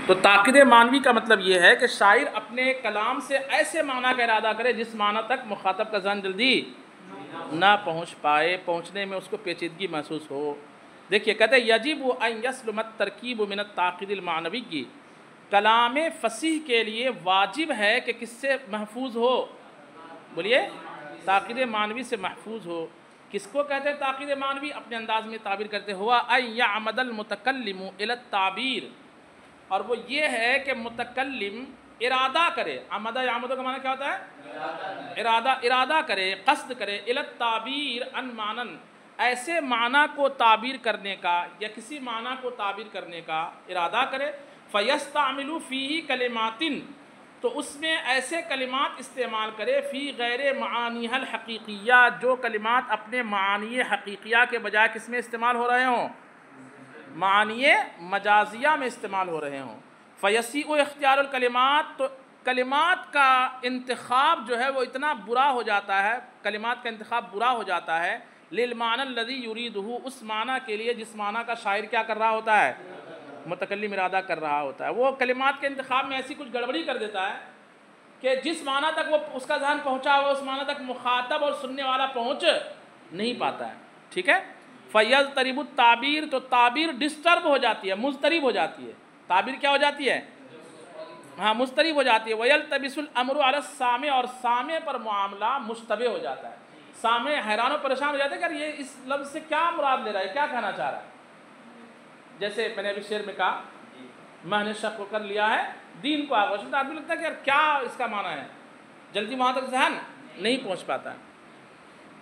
تو تاکید معنوی کا مطلب یہ ہے کہ شاعر اپنے کلام سے ایسے معنی کا ارادہ کرے جس معنی تک مخاطب کا ذہن جلدی نہ پہنچ پائے، پہنچنے میں اس کو پیچیدگی محسوس ہو۔ دیکھیے کہتے ہیں یجب ان یسلم الترکیب من التعقید المعنوی کی، کلام فصیح کے لیے واجب ہے کہ کس سے محفوظ ہو؟ بولیے، تعقید معنوی سے محفوظ ہو۔ کس کو کہتے ہیں تعقید معنوی؟ اپنے انداز میں تعبیر کرتے ہوا ان یعمد المتکلم الی التعبیر، اور وہ یہ ہے کہ متکلم ارادہ کرے۔ عمدہ یعمدہ کا معنی کیا ہوتا ہے؟ ارادہ کرے، قصد کرے، الی التعبیر عن معنن، ایسے معنی کو تعبیر کرنے کا یا کسی معنی کو تعبیر کرنے کا ارادہ کرے۔ فَيَسْتَعْمِلُ فِيهِ كَلِمَاتٍ، تو اس میں ایسے کلمات استعمال کرے فی غیر معانیہ الحقیقیہ، جو کلمات اپنے معانی حقیقیہ کے بجائے کس میں استعمال ہو رہے ہوں؟ معانی مجازیہ میں استعمال ہو رہے ہوں۔ فَيَسِيءُ اختیار الکلمات، تو کلمات کا انتخاب جو ہے وہ اتنا برا ہو جاتا ہے، کلمات کا انتخاب برا ہو جاتا ہے للمعنی الذی یریدہ، اس معنی کے لیے جس معنی کا شاعر کیا کر رہا ہوتا ہے؟ متکلم ارادہ کر رہا ہوتا ہے۔ وہ کلمات کے انتخاب میں ایسی کچھ گڑبڑی کر دیتا ہے کہ جس معنی تک وہ اس کا ذہن پہنچا ہوا، اس معنی تک مخاطب اور سننے والا پہنچ نہیں پاتا ہے۔ ٹھیک ہے؟ فَيَضْطَرِبُ التَّعْبِير، تو تعبیر ڈسٹرب ہو جاتی ہے، مضطرب ہو جاتی ہے۔ تعبیر کیا ہو جاتی ہے؟ ہاں، مضطرب ہو جاتی ہے۔ وَيَلْتَبِسُ الْأَمْرُ عَلَى السَّامِعِ، اور سامع پر معاملہ مشتبہ ہو جاتا ہے۔ سامع حیران و پریشان ہو جاتا ہے کہ یہ اس لفظ سے کیا مراد لے رہا ہے، کیا کہنا چاہ رہا ہے۔ جیسے میں نے ابھی شعر میں کہا، میں نے شک کر لیا ہے دین کو آغوش، تو آدمی لگتا ہے کہ یار کیا اس کا معنی ہے، جلدی وہاں تک ذہن نہیں پہنچ پاتا ہے۔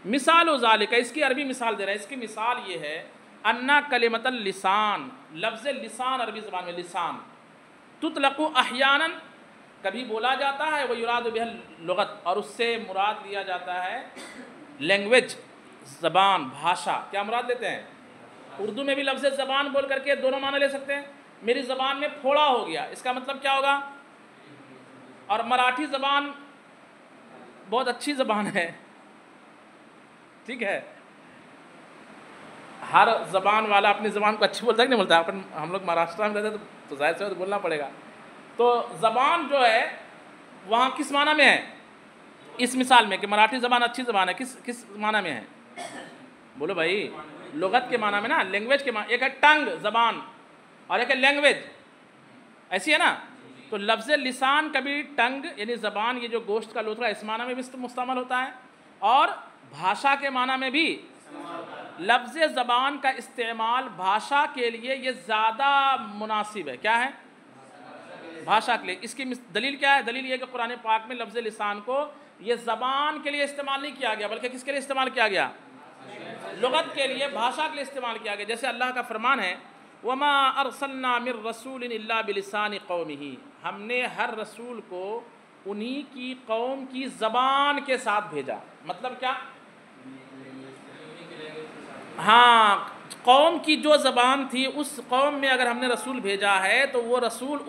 مثال و ذالک، اس کی عربی مثال دے رہا ہے۔ اس کی مثال یہ ہے انا کلمۃ اللسان، لفظ لسان عربی زبان میں لسان، تطلق احیانا، کبھی بولا جاتا ہے، وہ یراد بہ اللغت، اور اس سے مراد لیا جاتا ہے لینگویج، زبان، بھاشا۔ کیا مراد لیتے ہیں؟ اردو میں بھی لفظ زبان بول کر کے دونوں معنی لے سکتے ہیں۔ میری زبان میں پھوڑا ہو گیا، اس کا مطلب کیا ہوگا؟ اور مراٹھی زبان بہت اچھی زبان ہے، ٹھیک ہے، ہر زبان والا اپنی زبان کو اچھی بولتا ہے کہ نہیں بولتا؟ ہم لوگ مہاراشٹر میں رہتے تو ظاہر سے بولنا پڑے گا۔ تو زبان جو ہے وہاں کس معنی میں ہے؟ اس مثال میں کہ مراٹھی زبان اچھی زبان ہے، کس معنی میں ہے؟ بولو بھائی، لغت کے معنی میں نا، لینگویج کے معنی، ایک ہے ٹنگ زبان اور ایک ہے لینگویج، ایسی ہے نا؟ تو لفظ لسان کبھی ٹنگ یعنی زبان، یہ جو گوشت کا لوتھڑا، اس معنی میں بھی مستعمل ہوتا ہے، اور بھاشا کے معنی میں بھی۔ لفظ زبان کا استعمال بھاشا کے لیے یہ زیادہ مناسب ہے۔ کیا ہے؟ بھاشا کے لیے۔ اس کی دلیل کیا ہے؟ دلیل یہ کہ قرآن پاک میں لفظ لسان کو یہ زبان کے لیے استعمال نہیں کیا گیا، بلکہ کس کے لیے استعمال کیا گیا؟ لغت کے لیے، بھاشا کے لیے استعمال کیا گیا۔ جیسے اللہ کا فرمان ہے وَمَا أَرْسَلْنَا مِن رَّسُولٍ إِلَّا بِلِسَانِ قَوْمِهِ، ہم نے ہر رسول کو انہی کی قوم کی زبان کے ساتھ بھیجا۔ مطلب کیا؟ ہاں، قوم کی جو زبان تھی اس قوم میں اگر ہم نے رسول بھیجا ہے تو وہ رسول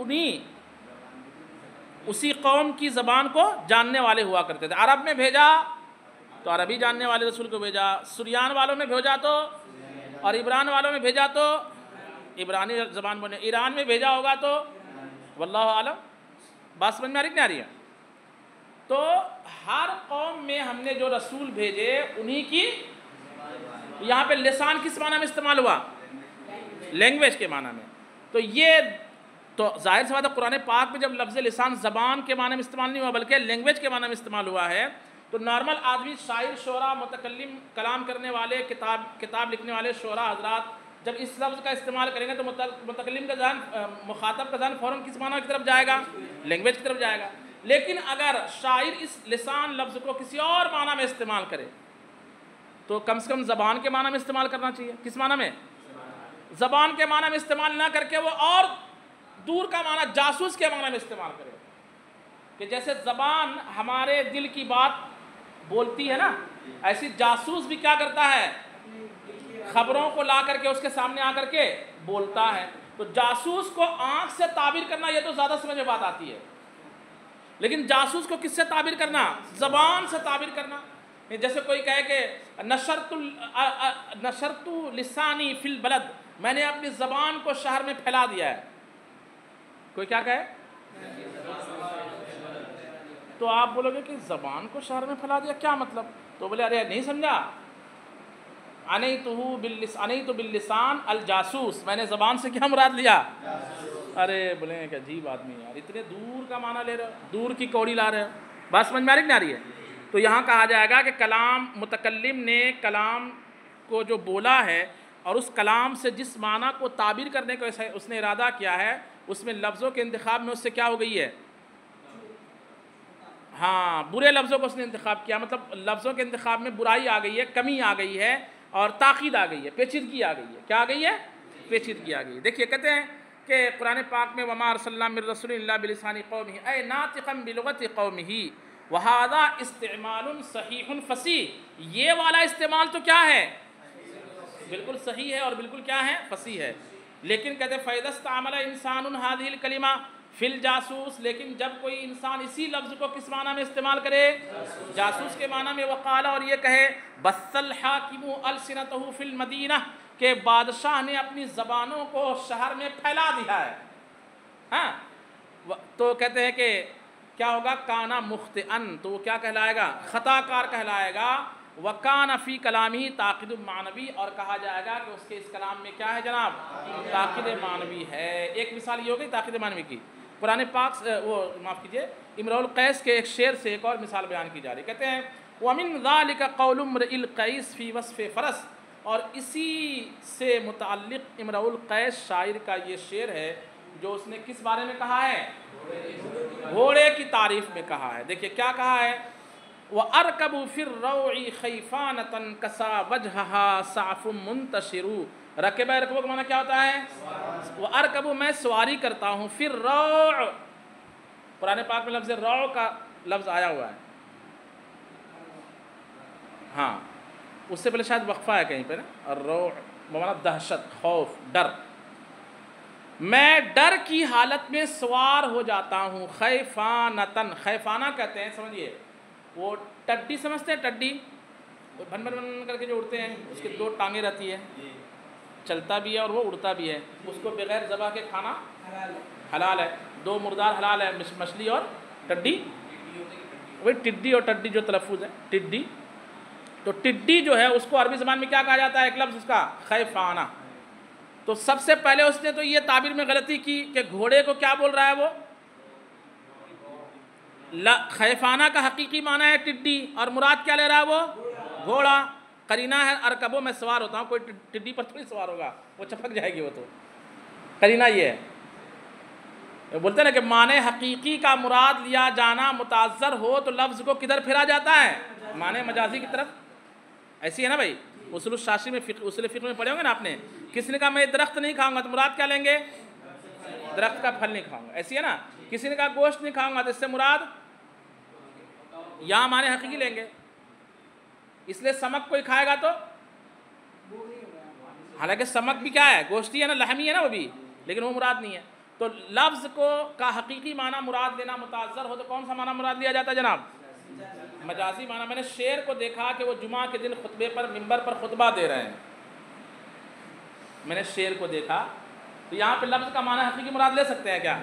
اسی قوم کی زبان کو جاننے والے ہوا کرتے تھے۔ عرب میں بھیجا تو عربی جاننے والے رسول کو بھیجا، سریان والوں میں بھیجا تو، اور عبران والوں میں بھیجا تو عبرانی زبان بولے، ایران میں بھیجا ہوگا تو واللہ عالم۔ بات سمجھ میں آ رہی کہ نہیں آ رہی ہے؟ تو ہر قوم میں ہم نے جو رسول بھیجے انہی کی، یہاں پہ لسان کس معنی میں استعمال ہوا؟ لینگویج کے معنی میں۔ تو یہ تو ظاہر سی بات ہے قرآن پاک میں جب لفظ لسان زبان کے معنی میں استعمال نہیں ہوا بلکہ لینگویج کے معنی میں استعمال ہوا ہے، تو نارمل آدمی، شاعر، شعراء، متکلم، کلام کرنے والے، کتاب لکھنے والے شعراء حضرات جب اس لفظ کا استعمال کریں گے تو متکلم کا ذہن، مخاطب کا ذہن فوراً کس معنی کی طرف جائے گا؟ لینگویج کی طرف جائے گا۔ لیکن اگر شاعر اس لسان لفظ کو کسی اور معنی میں استعمال کرے تو کم سے کم زبان کے معنی میں استعمال کرنا چاہیے۔ کس معنی میں؟ زبان کے معنی میں استعمال نہ کر کے وہ اور دور کا معنی، جاسوس کے معنی میں استعمال کرے، کہ جیسے زبان ہمارے دل کی بات بولتی ہے نا، ایسی جاسوس بھی کیا کرتا ہے؟ خبروں کو لا کر کے اس کے سامنے آ کر کے بولتا ہے۔ تو جاسوس کو آنکھ سے تعبیر کرنا یہ تو زیادہ سمجھ میں بات آتی ہے، لیکن جاسوس کو کس سے تعبیر کرنا؟ زبان سے تعبیر کرنا۔ جیسے کوئی کہے کہ نشرت لسانی فی البلد، میں نے اپنی زبان کو شہر میں پھیلا دیا ہے، کوئی کیا کہے؟ تو آپ بولو گے کہ زبان کو شہر میں پھیلا دیا، کیا مطلب؟ تو بولے ارے نہیں سمجھا، انیت باللسان الجاسوس، میں نے زبان سے کیا مراد لیا؟ ارے بولے کہ عجیب آدمی یار، اتنے دور کا معنی لے رہے ہو، دور کی کوڑی لا رہے ہو، بات سمجھ میں آ رہی نہیں آ رہی ہے؟ تو یہاں کہا جائے گا کہ کلام، متکلم نے کلام کو جو بولا ہے اور اس کلام سے جس معنی کو تعبیر کرنے کو اس نے ارادہ کیا ہے، اس میں لفظوں کے انتخاب میں اس سے کیا ہو گئی ہے؟ ہاں، برے لفظوں کو اس نے انتخاب کیا، مطلب لفظوں کے انتخاب میں برائی آ گئی ہے، کمی آ گئی ہے اور تاکید آ گئی ہے، پیچیدگی آ گئی ہے۔ کیا آ گئی ہے؟ پیچیدگی آ گئی ہے۔ دیکھیے کہتے ہیں کہ قرآن پاک میں وَمَا أَرْسَلْنَا مِن رَّسُولٍ إِلَّا بِلِسَانِ قَوْمِهِ أَيْ نَاطِقًا بِلُغَةِ قَوْمِهِ وَهَذَا اسْتِعْمَالٌ صَحِيحٌ فَصِیح، یہ والا استعمال تو کیا ہے؟ بالکل صحیح ہے اور بالکل کیا ہے؟ فصیح ہے۔ لیکن کہتے ہیں فَإِذَا اسْتَعْمَلَ إِنسَانٌ هَذِهِ الْكَلِمَةَ فِي الْجَاسُوس، لیکن جب کوئی انسان اسی لفظ کو کس معنی میں استعمال کرے؟ جاسوس کے معنی میں، وقال، اور یہ کہے بَثَّ الْحَاكِمُ أَلْسِنَتَهُ فِي الْمَدِينَةِ، کہ بادشاہ نے اپنی زبانوں کو شہر میں پھیلا دیا ہے، ہاں، تو کہتے ہیں کہ کیا ہوگا؟ کانا مخطئن، تو وہ کیا کہلائے گا؟ خطا کار کہلائے گا۔ وَكَانَ فِي كَلَامِهِ تَاکِدٌ معنوی، اور کہا جائے گا کہ اس کے اس کلام میں کیا ہے جناب؟ تاکید معنوی ہے۔ ایک مثال یہ ہوگی تاکید معنوی کی، قرآن پاک وہ معاف کیجئے امرؤ القیس کے ایک شعر سے ایک اور مثال بیان کی جا رہی ہے۔ کہتے ہیں وَمِن ذَلِكَ قَوْلُ امْرِئِ الْقَیس فِی وَصْفِ فَرَس، اور اسی سے متعلق امرؤ القیس شاعر کا یہ شعر ہے جو اس نے کس بارے میں کہا ہے؟ گھوڑے کی تعریف میں کہا ہے۔ دیکھیے کیا کہا ہے؟ وَأَرْكَبُ فِي الرَّوْعِ خَیْفَانَةً كَسَا وَجْهَهَا صَعْفٌ مُنْتَشِرُ، رَكِبَ يَرْكَبُ کا معنی کیا ہوتا ہے؟ وَأَرْكَبُ، میں سواری کرتا ہوں، فِي الرَّوْعِ، قرآن پاک میں لفظ روع کا لفظ آیا ہوا ہے، ہاں، اس سے پہلے شاید وقفہ ہے کہیں پہ نا، الروع بمعنی دہشت، خوف، ڈر، میں ڈر کی حالت میں سوار ہو جاتا ہوں، خیفانتن، خیفانہ کہتے ہیں، سمجھیے وہ ٹڈی سمجھتے ہیں؟ ٹڈی وہ بھن بھن بھن کر کے جو اڑتے ہیں، اس کے دو ٹانگیں رہتی ہے، چلتا بھی ہے اور وہ اڑتا بھی ہے، اس کو بغیر ذبح کے کھانا حلال ہے، دو مردار حلال ہے، مچھلی اور ٹڈی، وہی ٹڈی اور ٹڈی جو تلفظ ہے ٹڈی، تو ٹڈی جو ہے اس کو عربی زبان میں کیا کہا جاتا ہے؟ ایک لفظ اس کا خیفانہ۔ تو سب سے پہلے اس نے تو یہ تعبیر میں غلطی کی کہ گھوڑے کو کیا بول رہا ہے وہ؟ خیفانہ کا حقیقی معنی ہے ٹڈی، اور مراد کیا لے رہا ہے وہ؟ گھوڑا۔ قرینہ ہے ارکبو، میں سوار ہوتا ہوں، کوئی ٹڈی پر تھوڑی سوار ہوگا، وہ چپک جائے گی وہ تو، قرینہ یہ ہے۔ بولتے ہیں نا کہ معنی حقیقی کا مراد لیا جانا متعذر ہو تو لفظ کو کدھر پھیرا جاتا ہے؟ معنی مجازی کی طرف۔ ایسی ہے نا بھائی، اصول الشاشی میں اصول فقہ میں پڑھے ہوں گے نا آپ نے، کسی نے کہا میں درخت نہیں کھاؤں گا تو مراد کیا لیں گے؟ درخت کا پھل نہیں کھاؤں گا، ایسی ہے نا۔ کسی نے کہا گوشت نہیں کھاؤں گا تو اس سے مراد یہاں معنی حقیقی لیں گے۔ اس لیے سمک کوئی کھائے گا تو، حالانکہ سمک بھی کیا ہے؟ گوشتی ہے نا، لحمی ہے نا وہ بھی، لیکن وہ مراد نہیں ہے۔ تو لفظ کو کا حقیقی معنی مراد لینا متعذر ہو تو کون سا معنی مراد لیا جاتا ہے جناب؟ مجازی معنی۔ میں نے شعر کو دیکھا کہ وہ جمعہ کے دن خطبے پر منبر پر خطبہ دے رہے ہیں، میں نے شعر کو دیکھا، تو یہاں پہ لفظ کا معنی حقیقی مراد لے سکتے ہیں کیا؟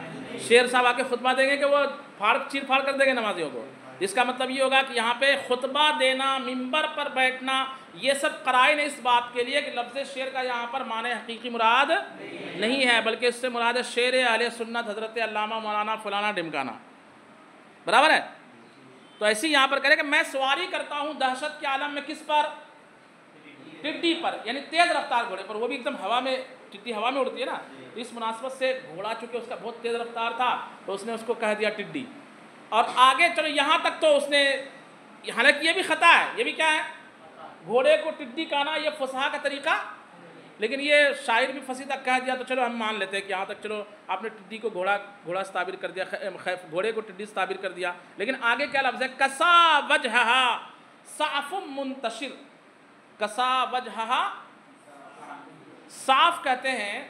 شعر صاحب آ کے خطبہ دیں گے کہ وہ چیر پھاڑ کر دیں گے نمازیوں کو، جس کا مطلب یہ ہوگا کہ یہاں پہ خطبہ دینا، منبر پر بیٹھنا، یہ سب قرائن اس بات کے لیے کہ لفظ شعر کا یہاں پر معنی حقیقی مراد نہیں ہے، بلکہ اس سے مراد ہے شعر اہل سنت حضرت علامہ مولانا فلانا ڈمکانا، برابر ہے؟ تو ایسے ہی یہاں پر کہہ رہے کہ میں سواری کرتا ہوں دہشت کے عالم میں، کس پر؟ ٹڈی پر، یعنی تیز رفتار گھوڑے پر، وہ بھی ایک دم ہوا میں، ٹڈی ہوا میں اڑتی ہے نا، تو اس مناسبت سے گھوڑا چونکہ اس کا بہت تیز رفتار تھا تو اس نے اس کو کہہ دیا ٹڈی۔ اور آگے چلو یہاں تک تو اس نے، حالانکہ یہ بھی خطا ہے، یہ بھی کیا ہے؟ گھوڑے کو ٹڈی کہنا یہ فصحا کا طریقہ، لیکن یہ شاعر بھی فصیح تک کہہ دیا تو چلو ہم مان لیتے ہیں کہ یہاں تک چلو آپ نے ٹڈی کو گھوڑا سے تعبیر کر دیا، گھوڑے کو ٹڈی سے تعبیر کر دیا، لیکن آگے کیا لفظ ہے؟ کسا وجہہا صعف منتشر، کسا وجہہا، صاف کہتے ہیں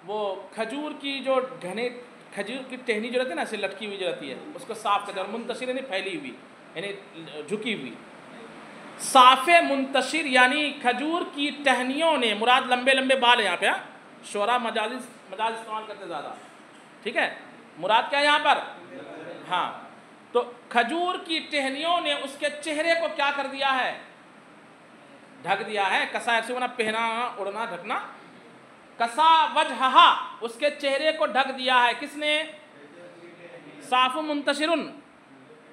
وہ کھجور کی جو گھنے، کھجور کی ٹہنی جو رہتی ہے نا، اسے لٹکی ہوئی جو رہتی ہے اس کو صاف کہتے ہیں، اور منتشر یعنی پھیلی ہوئی، یعنی جھکی ہوئی۔ صاف منتشر یعنی کھجور کی ٹہنیوں نے، مراد لمبے لمبے بال ہیں یہاں پہ، شعراء مجاز استعمال کرتے زیادہ، ٹھیک ہے، مراد کیا ہے یہاں پر؟ ہاں، تو کھجور کی ٹہنیوں نے اس کے چہرے کو کیا کر دیا ہے؟ ڈھک دیا ہے. کسا ایسے ہونا، پہنانا، اڑنا، ڈھکنا. کسا وجہہا، اس کے چہرے کو ڈھک دیا ہے. کس نے؟ صاف منتشرن،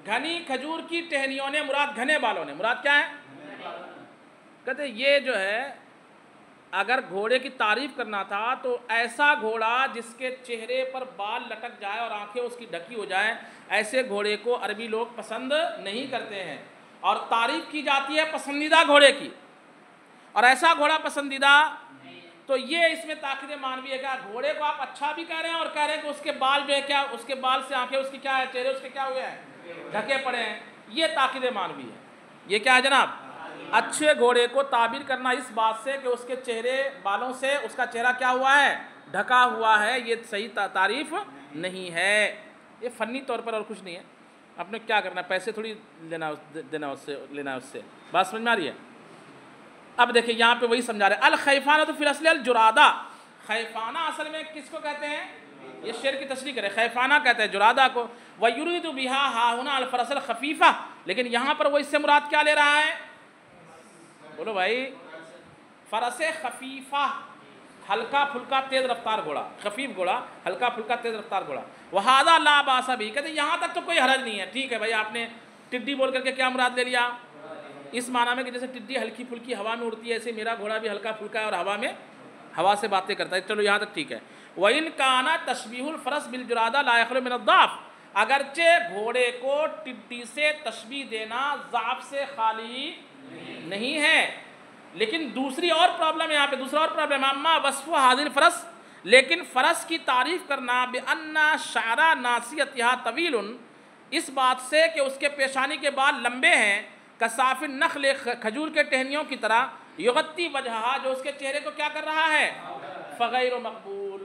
گھنی کھجور کی ٹہنیوں نے، مراد گھنے بالوں نے. مراد کیا ہے؟ کہتے یہ جو ہے اگر گھوڑے کی تعریف کرنا تھا تو ایسا گھوڑا جس کے چہرے پر بال لٹک جائے اور آنکھیں اس کی ڈھکی ہو جائیں، ایسے گھوڑے کو عربی لوگ پسند نہیں کرتے ہیں. اور تعریف کی جاتی ہے پسندیدہ گھوڑے کی، اور ایسا گھوڑا پسندیدہ. تو یہ اس میں تاکید معنوی ہے کہ گھوڑے کو آپ اچھا بھی کہہ رہے ہیں اور کہہ رہے ہیں کہ اس کے بال جو ہے کیا، اس کے بال سے آنکھیں اس کی کیا ہے، چہرے اس کے کیا ہوئے ہیں، ڈھکے پڑے ہیں. یہ تاکید معنوی ہے. یہ کیا ہے جناب؟ اچھے گھوڑے کو تعبیر کرنا اس بات سے کہ اس کے چہرے بالوں سے اس کا چہرہ کیا ہوا ہے، ڈھکا ہوا ہے. یہ صحیح تعریف نہیں ہے. یہ فنی طور پر اور کچھ نہیں ہے. آپ نے کیا کرنا ہے، پیسے تھوڑی دینا اس سے، لینا اس سے. بات سمجھ میں آ رہی ہے؟ اب دیکھیں یہاں پہ وہی سمجھا رہے ہیں. الخیفانہ تو فی الاصل الجرادہ. خیفانہ اصل میں کس کو کہتے ہیں؟ یہ شعر کی تشریح کرے. خیفانہ کہتے ہیں جرادہ کو. وَيُرِيدُ بِهَا هَاهُنَا الْفَرَسَ الْخَفِيفَةَ. لیکن یہاں پر وہ اس سے مراد کیا لے رہا ہے؟ بولو بھائی. فرس خفیفہ، ہلکا پھلکا تیز رفتار گھوڑا. خفیف گھوڑا، ہلکا پھلکا تیز رفتار گھوڑا. وَهَذَا لَا بَأْسَ بِهِ. کہتے ہیں یہاں تک تو کوئی حرج نہیں ہے. ٹھیک ہے بھائی، آپ نے ٹڈی بول کر کے کیا مراد لے لیا؟ اس معنی میں کہ جیسے ٹڈی ہلکی پھلکی ہوا میں اڑتی ہے، ایسے میرا گھوڑا بھی ہلکا پھلکا ہے اور ہوا میں ہوا سے باتیں کرتا ہے. چلو یہاں تک ٹھیک ہے. وَإِنْ كَانَ تَشْبِيهُ الْفَرَسِ بِالْجُرَادَةِ لَا يَخْلُو مِنَ الضَّعْفِ. اگرچہ گھوڑے کو ٹڈی سے تشبیہ دینا ضعف سے خالی نہیں ہے، لیکن دوسری اور پرابلم یہاں پہ، دوسرا اور پرابلم. اما وصف حاضر فرس، لیکن فرس کی تعریف کرنا بِأَنَّ شَعْرَ نَاصِيَتِهَا طَوِيلٌ، اس بات سے کہ اس کے پیشانی کے بال لمبے ہیں، کصاف النخل، کھجور کے ٹہنیوں کی طرح، یغطی وجہہا، جو اس کے چہرے کو کیا کر رہا ہے، فغیر مقبول.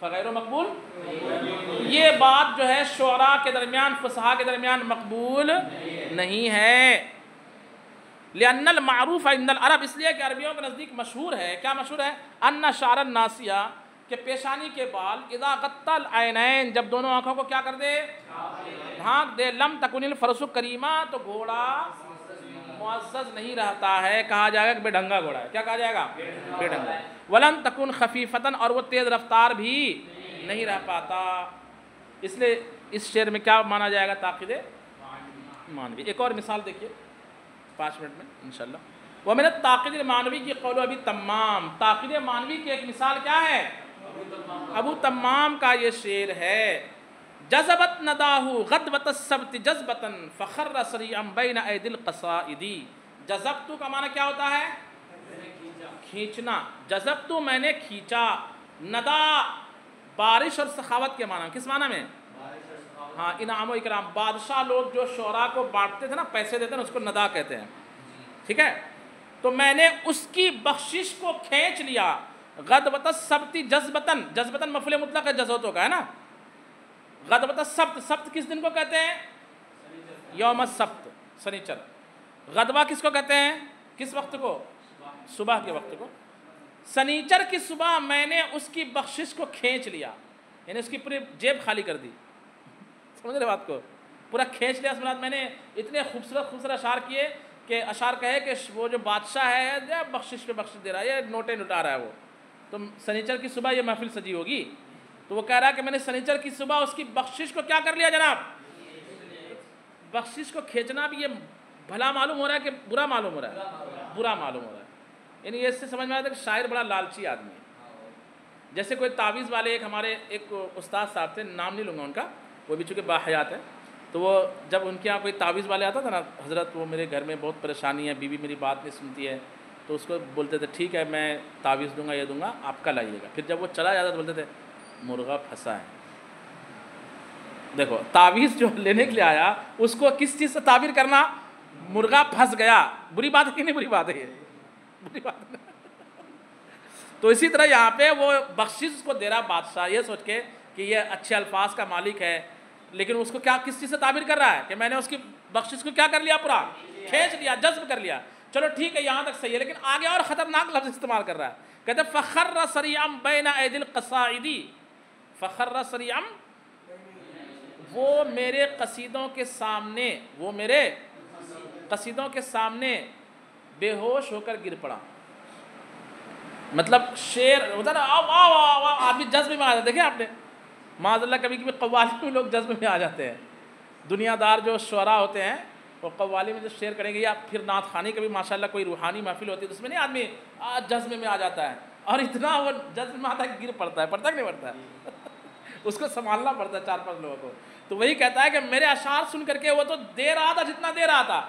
فغیر مقبول، یہ بات جو ہے شعراء کے درمیان، فصحاء کے درمیان مقبول نہیں ہے. لأن المعروف عند العرب، اس لیے کہ عربیوں کے نزدیک مشہور ہے. کیا مشہور ہے؟ ان شعر الناصیہ، کہ پیشانی کے بال، اذا غطى العینین، جب دونوں آنکھوں کو کیا کر دے، ڈھانک دے. لم تکن الفرس کریمہ، تو گھوڑا معزز نہیں رہتا ہے، کہا جائے گا کہ بے ڈھنگا گھوڑا ہے. کیا کہا جائے گا؟ بے ڈھنگا. ولم تکن خفیفتن، اور وہ تیز رفتار بھی نہیں رہ پاتا. اس لیے اس شعر میں کیا مانا جائے گا؟ تاکید معنوی. ایک اور مثال دیکھیے 5 منٹ میں انشاءاللہ. ومن التاکید المعنوی کی قول ابی تمام. تاکید معنوی کی ایک مثال کیا ہے؟ ابو تمام کا یہ شعر ہے. جذبت نداہ غدوۃ السبت جذبۃ فخر سریعا بین ایدی القصائد. جذبت کا معنی کیا ہوتا ہے؟ کھینچنا. جذبت میں نے کھینچا. ندا بارش اور سخاوت کے معنی. کس معنی میں؟ ہاں، انعام و اکرام. بادشاہ لوگ جو شعراء کو بانٹتے تھے نا، پیسے دیتے ہیں، اس کو ندا کہتے ہیں. ٹھیک ہے، تو میں نے اس کی بخشش کو کھینچ لیا. غدوۃ السبت جذبتاً، جذبتاً مفعول مطلق ہے جذبتوں کا، ہے نا. غدوۃ السبت، سبت کس دن کو کہتے ہیں؟ یوم السبت، سنیچر. غدوہ کس کو کہتے ہیں؟ کس وقت کو؟ صبح کے وقت کو. سنیچر کی صبح میں نے اس کی بخشش کو کھینچ لیا، یعنی اس کی پوری جیب خالی کر دی. سمجھ رہے بات کو؟ پورا کھینچ لیا. اس میں نے اتنے خوبصورت خوبصورت اشعار کیے کہ اشعار کہے کہ وہ جو بادشاہ ہے بخشش پہ بخشش دے رہا ہے، یہ نوٹیں لٹا رہا ہے وہ. تو سنیچر کی صبح یہ محفل سجی ہوگی، تو وہ کہہ رہا ہے کہ میں نے سنیچر کی صبح اس کی بخشش کو کیا کر لیا جناب؟ بخشش کو کھینچنا بھی یہ بھلا معلوم ہو رہا ہے کہ برا معلوم ہو رہا ہے؟ برا معلوم ہو رہا ہے. یعنی اس سے سمجھ میں آتا ہے کہ شاعر بڑا لالچی آدمی ہے. جیسے کوئی تعویذ والے، ایک ہمارے ایک استاد صاحب تھے، نام نہیں لوں گا ان کا، وہ بھی چونکہ باحیات ہے. تو وہ جب ان کے یہاں کوئی تعویذ والے آتا تھا نا، حضرت وہ میرے گھر میں بہت پریشانی ہے، بیوی میری بات نہیں سنتی ہے، تو اس کو بولتے تھے ٹھیک ہے میں تعویذ دوں گا، یہ دوں گا، آپ کل آئیے گا. پھر جب وہ چلا جاتا تو بولتے تھے مرغا پھنسا ہے. دیکھو تعویذ جو لینے کے لیے آیا اس کو کس چیز سے تعبیر کرنا؟ مرغا پھنس گیا. بری بات ہے کہ نہیں بری بات ہے؟ یہ بری بات ہے. تو اسی طرح یہاں پہ وہ بخشش کو دے رہا بادشاہ، یہ سوچ کے کہ یہ اچھے الفاظ کا مالک ہے، لیکن اس کو کیا کس چیز سے تعبیر کر رہا ہے کہ میں نے اس کی بخشش کو کیا کر لیا؟ پورا کھینچ لیا، جذب کر لیا. چلو ٹھیک ہے، یہاں تک صحیح ہے، لیکن آگے اور خطرناک لفظ استعمال کر رہا ہے. کہتے فخر سریعا بین ایدی القصائد. فخر صریعا، وہ میرے قصیدوں کے سامنے بے ہوش ہو کر گر پڑا. مطلب شعر ہوتا نا آدمی جذبے میں آ جاتا. دیکھیں آپ نے معاذ اللہ کبھی کبھی قوالی میں لوگ جذبے میں آ جاتے ہیں. دنیا دار جو شعراء ہوتے ہیں وہ قوالی میں جب شعر کریں گے یا پھر نعت خوانی کبھی ماشاءاللہ کوئی روحانی محفل ہوتی ہے تو اس میں نہیں آدمی جذبے میں آ جاتا ہے اور اتنا وہ جذبے میں آتا ہے کہ گر پڑتا ہے. پڑتا کہ نہیں پڑتا ہے؟ اس کو سنبھالنا پڑتا ہے 4-5 لوگوں کو. تو وہی کہتا ہے کہ میرے اشعار سن کر کے وہ تو دے رہا تھا جتنا دے رہا تھا،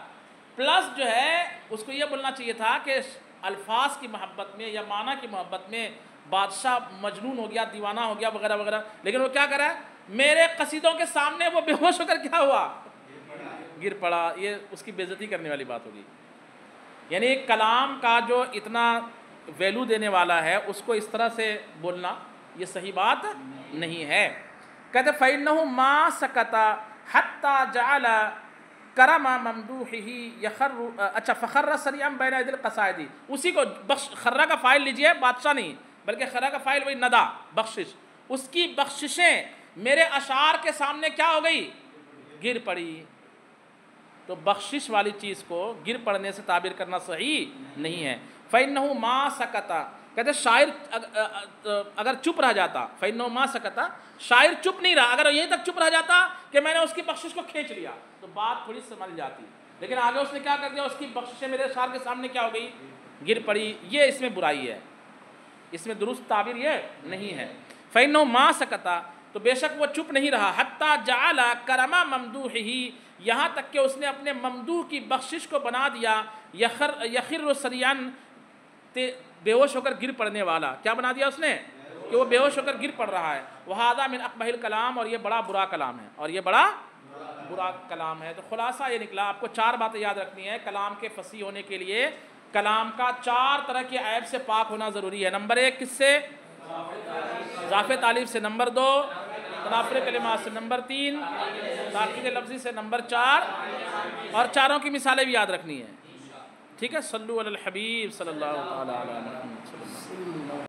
پلس جو ہے اس کو یہ بولنا چاہیے تھا کہ الفاظ کی محبت میں یا معنی کی محبت میں بادشاہ مجنون ہو گیا، دیوانہ ہو گیا وغیرہ وغیرہ. لیکن وہ کیا کر رہا ہے؟ میرے قصیدوں کے سامنے وہ بے ہوش ہو کر کیا ہوا؟ گر پڑا. یہ اس کی بے عزتی کرنے والی بات ہوگی. یعنی کلام کا جو اتنا ویلو دینے والا ہے اس کو اس طرح سے بولنا یہ صحیح بات نہیں ہے. کہتے فَإِنَّهُ مَا سَكَتَ حَتَّى جَعَلَ کرما ممدوحہ یخر. اچھا فخر صریعا بین یدی القصائد، اسی کو خرہ کا فاعل لیجئے، بادشاہ نہیں بلکہ خرہ کا فاعل وہی ندا، بخشش. اس کی بخششیں میرے اشعار کے سامنے کیا ہو گئی؟ گر پڑی. تو بخشش والی چیز کو گر پڑنے سے تعبیر کرنا صحیح نہیں ہے. فَإِنَّهُ مَا سَكَتَ، کہتے شاعر اگر چپ رہ جاتا، فَإِنَّهُ مَا سَكَتَ، شاعر چپ نہیں رہا، اگر یہیں تک چپ رہ جاتا کہ میں نے اس کی بخشش کو کھینچ لیا تو بات تھوڑی سمجھ جاتی. لیکن آگے اس نے کیا کر دیا؟ اس کی بخششیں میرے اشعار کے سامنے کیا ہو گئی؟ گر پڑی. یہ اس میں برائی ہے، اس میں درست تعبیر یہ نہیں ہے. فَإِنَّهُ مَا سَكَتَ، تو بے شک وہ چپ نہیں رہا. حَتَّى جَعَلَ کرما ممدوحہ، یہاں تک کہ اس نے اپنے ممدوح کی بخشش کو بنا دیا یخر صریعا، بے ہوش ہو کر گر پڑنے والا. کیا بنا دیا اس نے؟ کہ وہ بے ہوش ہو کر گر پڑ رہا ہے. وَهَذَا مِنْ أَقْبَحِ الْكَلَامِ، اور یہ بڑا برا کلام ہے، اور یہ بڑا برا کلام ہے. تو خلاصہ یہ نکلا، آپ کو 4 باتیں یاد رکھنی ہے. کلام کے فصیح ہونے کے لیے کلام کا 4 طرح کے عیب سے پاک ہونا ضروری ہے. نمبر 1 کس سے؟ اضافے تعلیف سے. نمبر 2 تنافر کلمات سے. نمبر 3 تاکید لفظی سے. نمبر 4 اور چاروں کی مثالیں بھی یاد رکھنی ہیں. ٹھیک ہے. صلو علی الحبیب صلی اللہ تعالی علی محمد صلی اللہ علیہ وسلم.